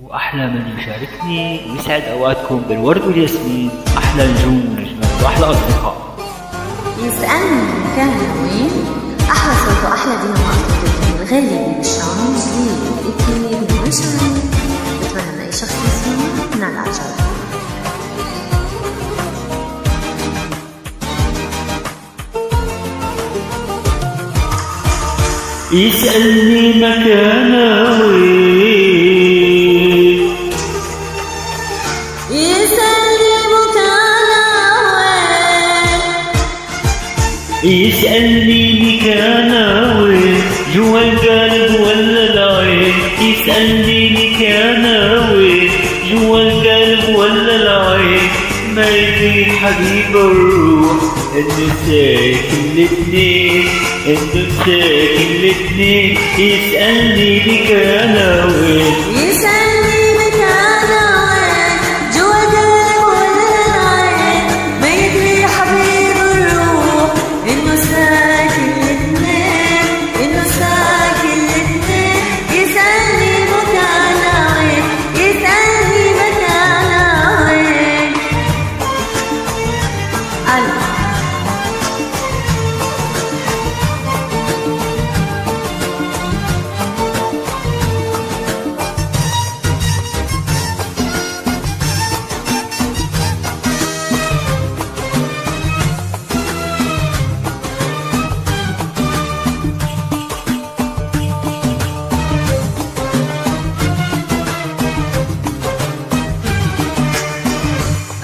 وأحلى من يشاركني ويسعد أوقاتكم بالورد والياسمين أحلى نجوم ونجمات وأحلى أصدقاء. يسألني كان وين أحلى صوت وأحلى دينامو أصدقائي الغالي بالشام جديد أكيد بمشاعري. بتمنى من أي شخص يسمعني نال عجلة. يسألني مكانه وين، يسألني مكانه وين، يسألني مكانه وين، جوا القلب ولا العين. يسألني مكانه وين، جوا القلب ولا العين. ما يدري حبيب الروح انه ساكن الاتنين، انه ساكن الاتنين. يسألني مكانه وين، يسألني مكانه وين، جوا القلب ولا العين. ما يدري حبيب الروح انه ساكن الاتنين، انه ساكن الاتنين. يسألني مكانه وين، يسألني مكانه وين.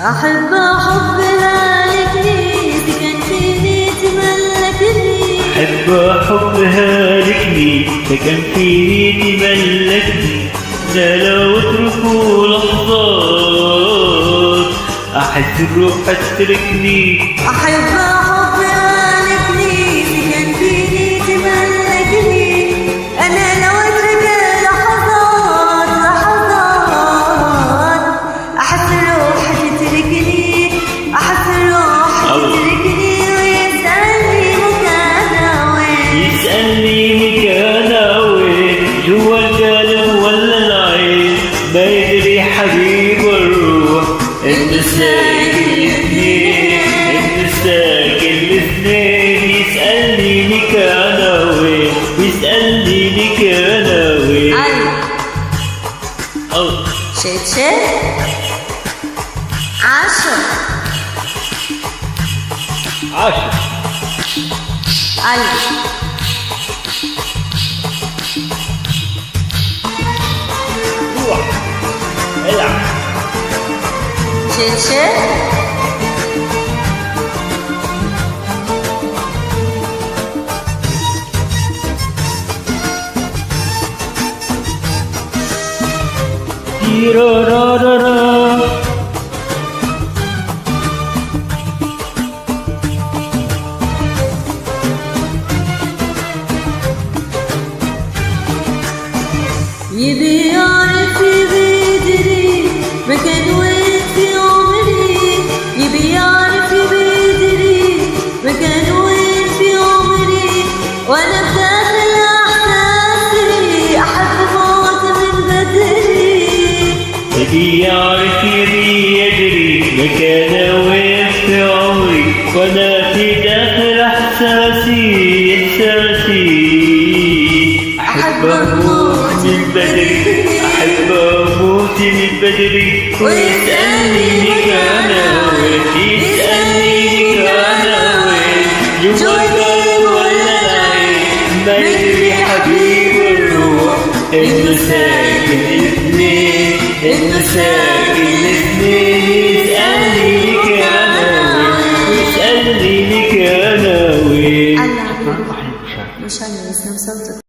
أحب حب هالكني سكن فيني تملكني. أحب حب هالكني سكن فيني تملكني. لا لو اتركوا لحظات أحس الروح تتركني. أحب حب هالكني سكن فيني تملكني. أنا لو أترك لحظات لحظات أحس الروح تتركني، أحس الروح تتركني. ويسألني مكانه وين، يسألني مكانه وين، جوا القلب ولا العين. ما يدري حبيب الروح انه ساكن الاثنين، انه ساكن الاثنين. يسألني مكانه وين، يسألني مكانه وين. شيت 10 روح العب. شيت يبي يعرف يدري مكان وين في عمري. يبي يعرف يدري مكان وين في عمري. وانا بداخل احساسي احب موت من بدري. يبي يعرف يدري مكانه وين في عمري. وانا في داخل احساسي احب اموت من بدري، احب اموت من بدري. ويسألني مكانه وين، يسألني مكانه وين، جوا القلب ولا العين. ما يدري حبيب الروح انه ساكن الاثنين، انه ساكن الاثنين. يسألني مكانه وين، يسألني مكانه وين. الله مشان يسلم صوتك.